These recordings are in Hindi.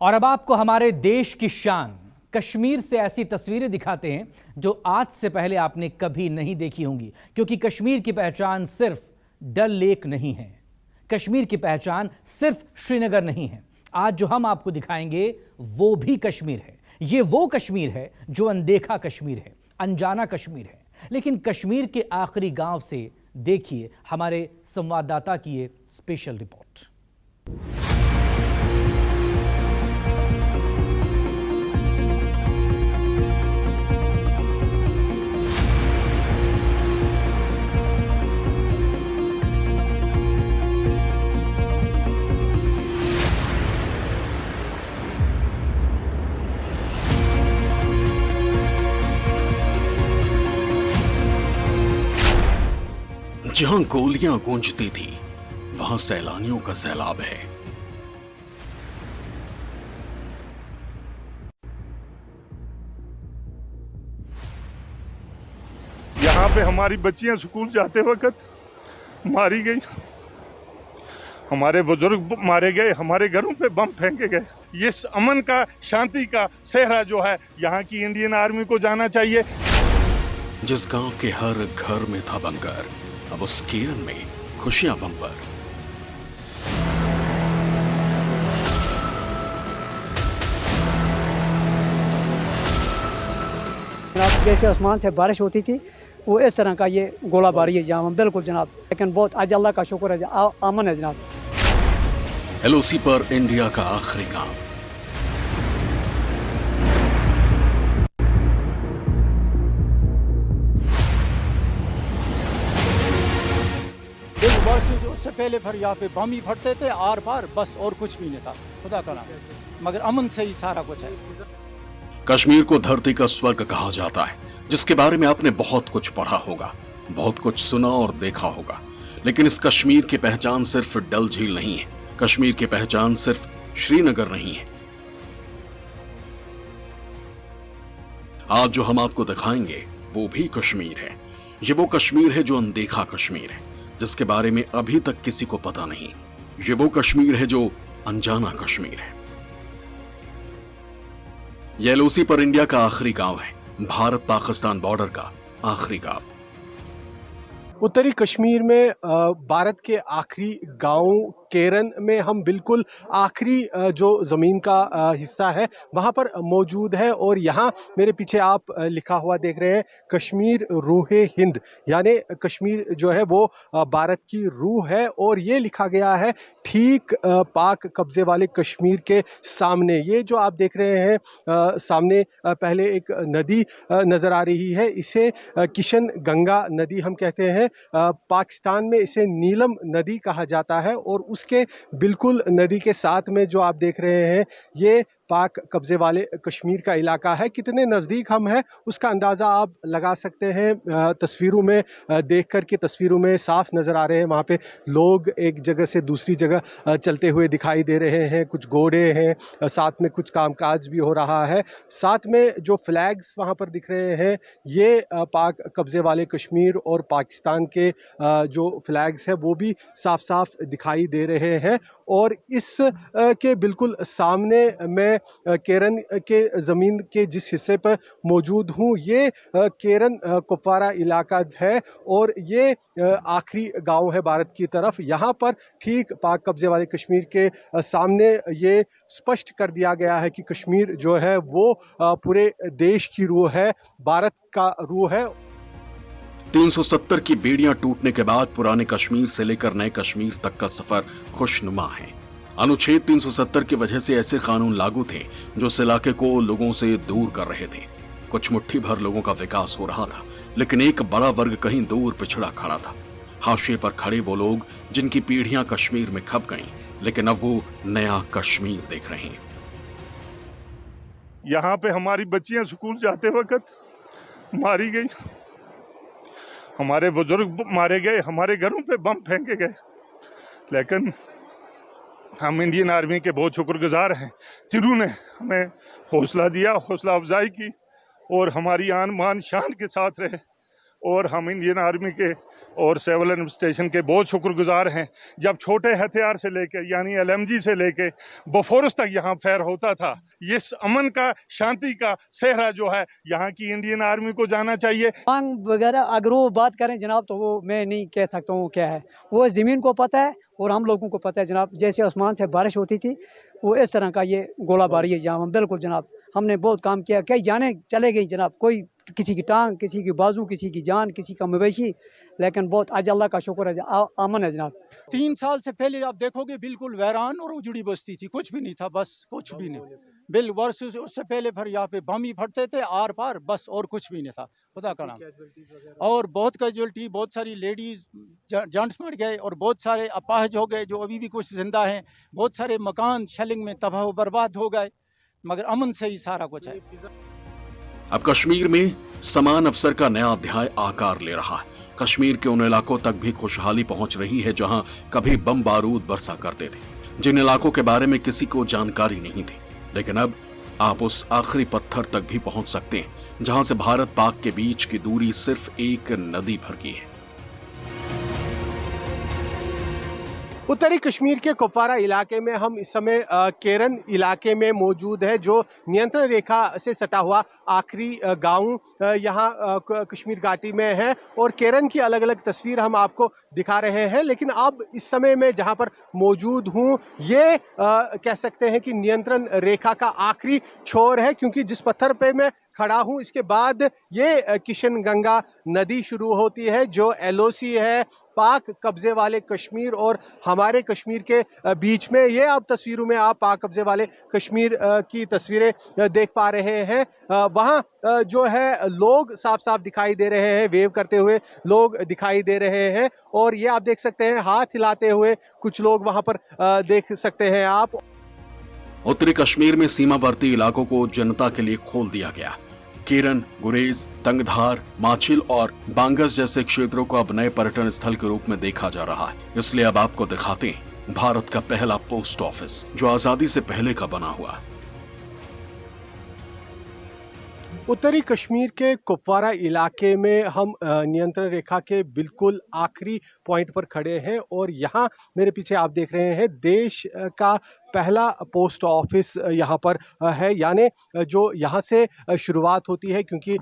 और अब आपको हमारे देश की शान कश्मीर से ऐसी तस्वीरें दिखाते हैं जो आज से पहले आपने कभी नहीं देखी होंगी, क्योंकि कश्मीर की पहचान सिर्फ डल लेक नहीं है, कश्मीर की पहचान सिर्फ श्रीनगर नहीं है। आज जो हम आपको दिखाएंगे वो भी कश्मीर है। ये वो कश्मीर है जो अनदेखा कश्मीर है, अनजाना कश्मीर है। लेकिन कश्मीर के आखिरी गांव से देखिए हमारे संवाददाता की ये स्पेशल रिपोर्ट। जहां गोलियां गूंजती थी वहां सैलानियों का सैलाब है। यहाँ पे हमारी बच्चियां स्कूल जाते वक्त मारी गई, हमारे बुजुर्ग मारे गए, हमारे घरों पे बम फेंके गए। ये अमन का, शांति का सेहरा जो है यहाँ की इंडियन आर्मी को जाना चाहिए। जिस गांव के हर घर में था बंकर, अब उस केरन में खुशियां बम्पर। जैसे आसमान से बारिश होती थी वो इस तरह का ये गोलाबारी है जहाँ बिल्कुल जनाब, लेकिन बहुत आज अल्लाह का शुक्र है, अमन है जनाब। एलओसी पर इंडिया का आखिरी गांव। उससे पहले फिर यहाँ पे बम ही फटते थे आर पार, बस और कुछ भी नहीं था, खुदा का नाम, मगर अमन से ही सारा कुछ है। कश्मीर को धरती का स्वर्ग कहा जाता है, जिसके बारे में आपने बहुत कुछ पढ़ा होगा, बहुत कुछ सुना और देखा होगा। लेकिन इस कश्मीर की पहचान सिर्फ डल झील नहीं है, कश्मीर की पहचान सिर्फ श्रीनगर नहीं है। आज जो हम आपको दिखाएंगे वो भी कश्मीर है। ये वो कश्मीर है जो अनदेखा कश्मीर है, जिसके बारे में अभी तक किसी को पता नहीं। ये वो कश्मीर है जो अनजाना कश्मीर है। यह एलओसी पर इंडिया का आखिरी गांव है, भारत पाकिस्तान बॉर्डर का आखिरी गांव। उत्तरी कश्मीर में भारत के आखिरी गांव केरन में हम बिल्कुल आखिरी जो ज़मीन का हिस्सा है वहाँ पर मौजूद है। और यहाँ मेरे पीछे आप लिखा हुआ देख रहे हैं कश्मीर रूहे हिंद, यानी कश्मीर जो है वो भारत की रूह है। और ये लिखा गया है ठीक पाक कब्जे वाले कश्मीर के सामने। ये जो आप देख रहे हैं सामने पहले एक नदी नज़र आ रही है, इसे किशन गंगा नदी हम कहते हैं। पाकिस्तान में इसे नीलम नदी कहा जाता है। और उसके बिल्कुल नदी के साथ में जो आप देख रहे हैं ये पाक कब्जे वाले कश्मीर का इलाका है। कितने नज़दीक हम हैं उसका अंदाज़ा आप लगा सकते हैं। तस्वीरों में देख कर के तस्वीरों में साफ नज़र आ रहे हैं, वहाँ पे लोग एक जगह से दूसरी जगह चलते हुए दिखाई दे रहे हैं। कुछ घोड़े हैं, साथ में कुछ कामकाज भी हो रहा है। साथ में जो फ्लैग्स वहाँ पर दिख रहे हैं ये पाक कब्जे वाले कश्मीर और पाकिस्तान के जो फ्लैग्स है वो भी साफ साफ दिखाई दे रहे हैं। और इस के बिल्कुल सामने मैं केरन के ज़मीन के जिस हिस्से पर मौजूद हूँ ये केरन कुपवारा इलाका है। और ये आखिरी गांव है भारत की तरफ। यहाँ पर ठीक पाक कब्जे वाले कश्मीर के सामने ये स्पष्ट कर दिया गया है कि कश्मीर जो है वो पूरे देश की रूह है, भारत का रूह है। 370 की बेड़ियां टूटने के बाद पुराने कश्मीर से लेकर नए कश्मीर तक का सफर खुशनुमा है। अनुच्छेद 370 की वजह से ऐसे कानून लागू थे जो इस इलाके को लोगों से दूर कर रहे थे। कुछ मुट्ठी भर लोगों का विकास हो रहा था, लेकिन एक बड़ा वर्ग कहीं दूर पिछड़ा खड़ा था। हाशिए पर खड़े वो लोग जिनकी पीढ़ियां कश्मीर में खप गईं, लेकिन अब वो नया कश्मीर देख रहे हैं। यहाँ पे हमारी बच्चियां स्कूल जाते वक्त मारी गई, हमारे बुजुर्ग मारे गए, हमारे घरों पे बम फेंके गए। लेकिन हम इंडियन आर्मी के बहुत शुक्रगुजार हैं जिन्होंने हमें हौसला दिया, हौसला अफजाई की और हमारी आन मान शान के साथ रहे। और हम इंडियन आर्मी के और सिविल एडमिनिस्ट्रेशन के बहुत शुक्रगुजार हैं। जब छोटे हथियार से लेके यानी LMG से लेके बफोरस तक यहाँ फायर होता था, ये अमन का, शांति का सेहरा जो है यहाँ की इंडियन आर्मी को जाना चाहिए। मांग वगैरह अगर वो बात करें जनाब तो वो मैं नहीं कह सकता हूँ क्या है, वो ज़मीन को पता है और हम लोगों को पता है जनाब। जैसे आसमान से बारिश होती थी वो इस तरह का ये गोलाबारी है जहाँ बिल्कुल जनाब। हमने बहुत काम किया, कई जाने चले गई जनाब, कोई किसी की टांग, किसी की बाजू, किसी की जान, किसी का मवेशी, लेकिन बहुत आज अल्लाह का शुक्र है, अमन है जनाब। 3 साल से पहले आप देखोगे बिल्कुल वैरान और उजड़ी बस्ती थी, कुछ भी नहीं था, बस कुछ भी नहीं। बिल वर्ष उससे पहले फिर यहाँ पे बम ही फटते थे आर पार, बस और कुछ भी नहीं था, खुदा का नाम। और बहुत कैजुअलिटी, बहुत सारी लेडीज जेंट्स मर गए और बहुत सारे अपाहज हो गए जो अभी भी कुछ जिंदा हैं। बहुत सारे मकान शेलिंग में तबाह बर्बाद हो गए, मगर अमन से ही सारा कुछ है। अब कश्मीर में समान अवसर का नया अध्याय आकार ले रहा है। कश्मीर के उन इलाकों तक भी खुशहाली पहुंच रही है जहां कभी बम बारूद बरसा करते थे, जिन इलाकों के बारे में किसी को जानकारी नहीं थी। लेकिन अब आप उस आखिरी पत्थर तक भी पहुंच सकते हैं जहां से भारत पाक के बीच की दूरी सिर्फ एक नदी भर की है। उत्तरी कश्मीर के कुपवारा इलाके में हम इस समय केरन इलाके में मौजूद है, जो नियंत्रण रेखा से सटा हुआ आखिरी गांव यहाँ कश्मीर घाटी में है। और केरन की अलग अलग तस्वीर हम आपको दिखा रहे हैं, लेकिन अब इस समय में जहां पर मौजूद हूं ये कह सकते हैं कि नियंत्रण रेखा का आखिरी छोर है, क्योंकि जिस पत्थर पे मैं खड़ा हूं इसके बाद ये किशन गंगा नदी शुरू होती है, जो LOC है, पाक कब्जे वाले कश्मीर और हमारे कश्मीर के बीच में। ये आप तस्वीरों में आप पाक कब्जे वाले कश्मीर की तस्वीरें देख पा रहे हैं। वहाँ जो है लोग साफ साफ दिखाई दे रहे हैं, वेव करते हुए लोग दिखाई दे रहे हैं। और ये आप देख सकते हैं हाथ हिलाते हुए कुछ लोग वहाँ पर देख सकते हैं आप। उत्तरी कश्मीर में सीमावर्ती इलाकों को जनता के लिए खोल दिया गया। केरन, गुरेज, तंगधार, माछिल और बांगस जैसे क्षेत्रों को अब नए पर्यटन स्थल के रूप में देखा जा रहा है। इसलिए अब आपको दिखाते हैं भारत का पहला पोस्ट ऑफिस, जो आजादी से पहले का बना हुआ। उत्तरी कश्मीर के कुपवारा इलाके में हम नियंत्रण रेखा के बिल्कुल आखिरी पॉइंट पर खड़े हैं और यहाँ मेरे पीछे आप देख रहे हैं देश का पहला पोस्ट ऑफिस यहाँ पर है, यानी जो यहाँ से शुरुआत होती है, क्योंकि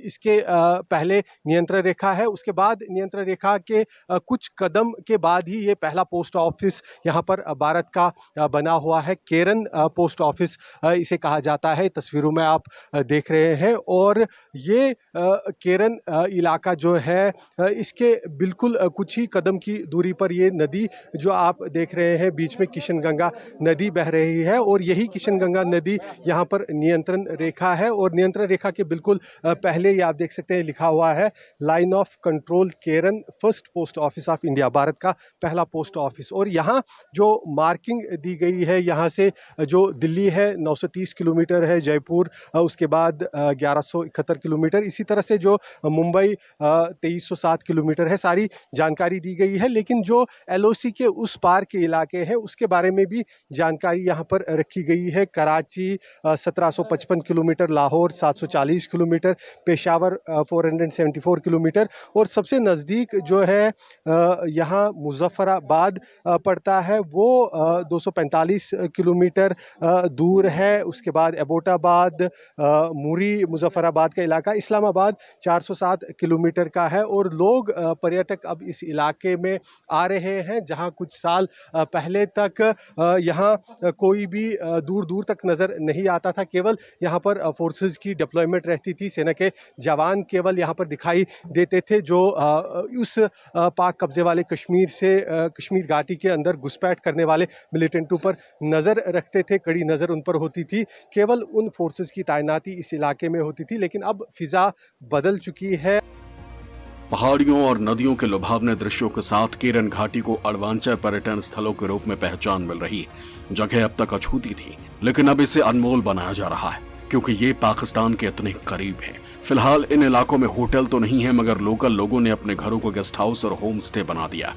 इसके पहले नियंत्रण रेखा है, उसके बाद नियंत्रण रेखा के कुछ कदम के बाद ही ये पहला पोस्ट ऑफिस यहाँ पर भारत का बना हुआ है। केरन पोस्ट ऑफिस इसे कहा जाता है, तस्वीरों में आप देख रहे हैं। और ये केरन इलाका जो है इसके बिल्कुल कुछ ही कदम की दूरी पर ये नदी जो आप देख रहे हैं बीच में किशन गंगा नदी बह रही है, और यही किशन गंगा नदी यहाँ पर नियंत्रण रेखा है। और नियंत्रण रेखा के बिल्कुल पहले ये आप देख सकते हैं लिखा हुआ है line of control Keran, first post office of India, Bharat का पहला पोस्ट ऑफिस। और यहाँ जो मार्किंग दी गई है, यहाँ से जो दिल्ली है 930 किलोमीटर है, जयपुर उसके बाद 1171 किलोमीटर, इसी तरह से जो मुंबई 2307 किलोमीटर है, सारी जानकारी दी गई है। लेकिन जो LOC के उस पार के इलाके हैं उसके बारे में भी जानकारी यहाँ पर रखी गई है। Karachi 1755 kilometre, Lahore 740 kilometre, Peshawar 474 kilometre, और सबसे नज़दीक जो है यहाँ मुजफ्फराबाद पड़ता है, वो 245 किलोमीटर दूर है। उसके बाद एबोटाबाद, मुरी मुजफ्फराबाद का इलाका, इस्लामाबाद 407 किलोमीटर का है। और लोग पर्यटक अब इस इलाके में आ रहे हैं, जहां कुछ साल पहले तक यहाँ कोई भी दूर दूर तक नज़र नहीं आता था। केवल यहाँ पर फोर्सेस की डिप्लॉयमेंट रहती थी, सेना के जवान केवल यहाँ पर दिखाई देते थे, जो उस पाक कब्जे वाले कश्मीर से कश्मीर घाटी के अंदर घुसपैठ करने वाले मिलिटेंटों पर नज़र रखते थे, कड़ी नज़र उन पर होती थी। केवल उन फोर्सेस की तैनाती इस इलाके में होती थी, लेकिन अब फिजा बदल चुकी है। पहाड़ियों और नदियों के लुभावने दृश्यों के साथ केरन घाटी को अडवांचर पर्यटन स्थलों के रूप में पहचान मिल रही है। जगह अब तक अछूती थी, लेकिन अब इसे अनमोल बनाया जा रहा है, क्योंकि ये पाकिस्तान के इतने करीब है। फिलहाल इन इलाकों में होटल तो नहीं है, मगर लोकल लोगों ने अपने घरों को गेस्ट हाउस और होम स्टे बना दिया।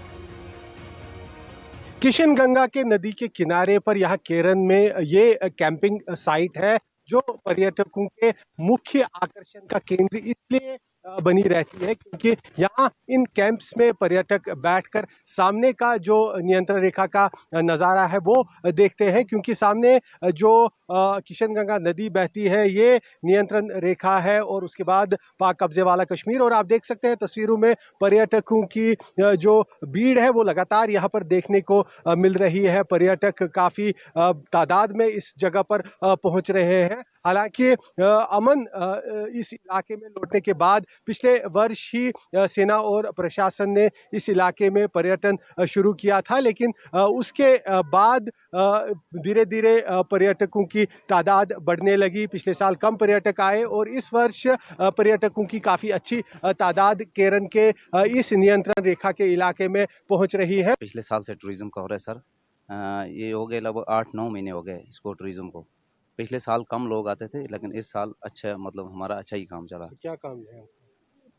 किशन गंगा के नदी के किनारे पर यहाँ केरन में ये कैंपिंग साइट है, जो पर्यटकों के मुख्य आकर्षण का केंद्र इसलिए बनी रहती है, क्योंकि यहाँ इन कैंप्स में पर्यटक बैठकर सामने का जो नियंत्रण रेखा का नज़ारा है वो देखते हैं, क्योंकि सामने जो किशनगंगा नदी बहती है ये नियंत्रण रेखा है और उसके बाद पाक कब्जे वाला कश्मीर। और आप देख सकते हैं तस्वीरों में पर्यटकों की जो भीड़ है वो लगातार यहाँ पर देखने को मिल रही है। पर्यटक काफ़ी तादाद में इस जगह पर पहुँच रहे हैं। हालांकि अमन इस इलाके में लौटने के बाद पिछले वर्ष ही सेना और प्रशासन ने इस इलाके में पर्यटन शुरू किया था, लेकिन उसके बाद धीरे धीरे पर्यटकों की तादाद बढ़ने लगी। पिछले साल कम पर्यटक आए और इस वर्ष पर्यटकों की काफ़ी अच्छी तादाद केरन के इस नियंत्रण रेखा के इलाके में पहुंच रही है। पिछले साल से टूरिज्म का हो रहा है सर, ये हो गए लगभग 8-9 महीने हो गए इसको टूरिज्म को। पिछले साल कम लोग आते थे, लेकिन इस साल अच्छा मतलब हमारा अच्छा ही काम चला। क्या काम है?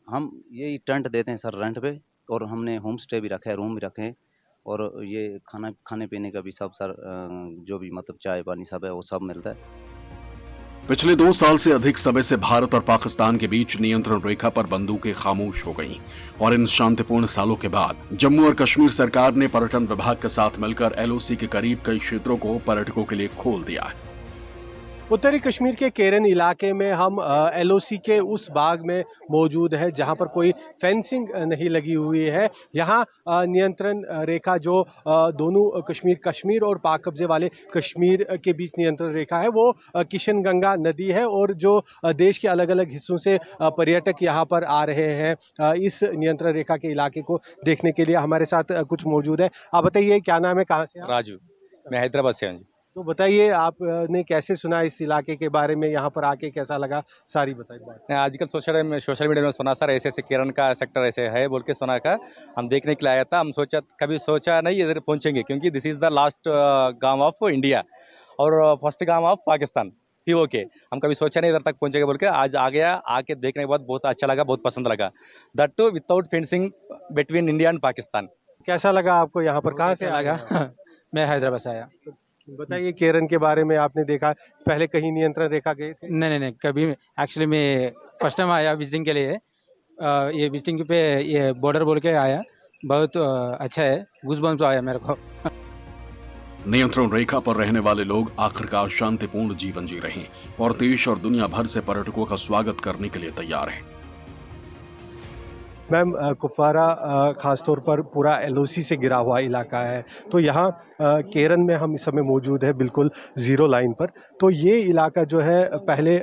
हम यही टेंट देते हैं सर रेंट पे, और हमने होम स्टे भी रखे हैं, रूम भी रखे हैं, और ये खाने पीने का भी सब सर जो भी मतलब चाय पानी सब है वो सब मिलता है। पिछले 2 साल से अधिक समय से भारत और पाकिस्तान के बीच नियंत्रण रेखा पर बंदूकें खामोश हो गईं और इन शांतिपूर्ण सालों के बाद जम्मू और कश्मीर सरकार ने पर्यटन विभाग के साथ मिलकर LOC के करीब कई क्षेत्रों को पर्यटकों के लिए खोल दिया है। उत्तरी कश्मीर के केरन इलाके में हम LOC के उस भाग में मौजूद है जहां पर कोई फेंसिंग नहीं लगी हुई है। यहां नियंत्रण रेखा जो दोनों कश्मीर और पाक कब्जे वाले कश्मीर के बीच नियंत्रण रेखा है वो किशनगंगा नदी है, और जो देश के अलग अलग हिस्सों से पर्यटक यहां पर आ रहे हैं इस नियंत्रण रेखा के इलाके को देखने के लिए। हमारे साथ कुछ मौजूद है। आप बताइए क्या नाम है, कहाँ से आप? राजू, मैं हैदराबाद से हूँ जी। तो बताइए आपने कैसे सुना इस इलाके के बारे में, यहाँ पर आके कैसा लगा, सारी बताइए। आजकल सोशल मीडिया में सुना सर ऐसे केरन का सेक्टर ऐसे है बोल के सुना का हम देखने के लिए आया था। हम कभी सोचा नहीं इधर पहुंचेंगे, क्योंकि दिस इज द लास्ट गांव ऑफ इंडिया और फर्स्ट गांव ऑफ पाकिस्तान POK। हम कभी सोचा नहीं इधर तक पहुंचेंगे बोल के, आज आ गया। आके देखने के बाद बहुत अच्छा लगा, बहुत पसंद लगा, that too without fencing between India and Pakistan. कैसा लगा आपको यहाँ पर, कहाँ से लगा? मैं हैदराबाद से आया। बताइए केरन के बारे में, आपने देखा पहले कहीं नियंत्रण रेखा गए थे? नहीं कभी। एक्चुअली मैं फर्स्ट टाइम आया विजिटिंग के लिए। ये विजिटिंग पे ये बॉर्डर बोल के आया, बहुत अच्छा है, गूज़बम्स आया मेरे को। नियंत्रण रेखा पर रहने वाले लोग आखिरकार शांतिपूर्ण जीवन जी रहे हैं और देश और दुनिया भर से पर्यटकों का स्वागत करने के लिए तैयार हैं। मैम, कुपवारा खासतौर पर पूरा LOC से घिरा हुआ इलाका है, तो यहाँ केरन में हम इस समय मौजूद है बिल्कुल ज़ीरो लाइन पर। तो ये इलाका जो है पहले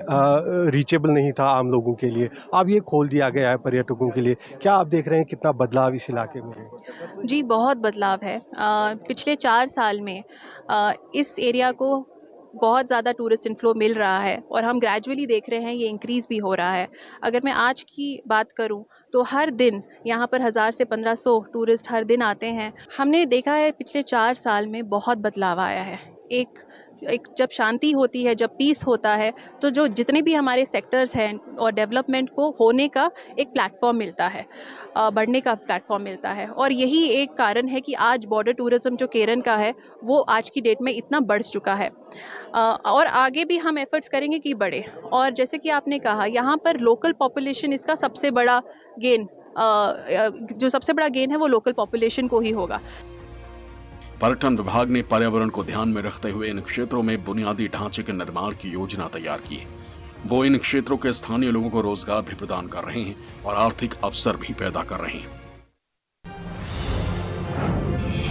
रीचेबल नहीं था आम लोगों के लिए, अब ये खोल दिया गया है पर्यटकों के लिए। क्या आप देख रहे हैं कितना बदलाव इस इलाके में है? जी बहुत बदलाव है। पिछले 4 साल में इस एरिया को बहुत ज़्यादा टूरिस्ट इनफ्लो मिल रहा है और हम ग्रेजुअली देख रहे हैं ये इंक्रीज़ भी हो रहा है। अगर मैं आज की बात करूं तो हर दिन यहाँ पर 1000 से 1500 टूरिस्ट हर दिन आते हैं। हमने देखा है पिछले 4 साल में बहुत बदलाव आया है। एक जब शांति होती है, जब पीस होता है, तो जो जितने भी हमारे सेक्टर्स हैं और डेवलपमेंट को होने का एक प्लेटफॉर्म मिलता है, बढ़ने का प्लेटफॉर्म मिलता है। और यही एक कारण है कि आज बॉर्डर टूरिज्म जो केरन का है वो आज की डेट में इतना बढ़ चुका है, और आगे भी हम एफर्ट्स करेंगे कि बढ़े। और जैसे कि आपने कहा, यहाँ पर लोकल पॉपुलेशन इसका सबसे बड़ा गेन, जो सबसे बड़ा गेन है वो लोकल पॉपुलेशन को ही होगा। पर्यटन विभाग ने पर्यावरण को ध्यान में रखते हुए इन क्षेत्रों में बुनियादी ढांचे के निर्माण की योजना तैयार की है। वो इन क्षेत्रों के स्थानीय लोगों को रोजगार भी प्रदान कर रहे हैं और आर्थिक अवसर भी पैदा कर रहे हैं।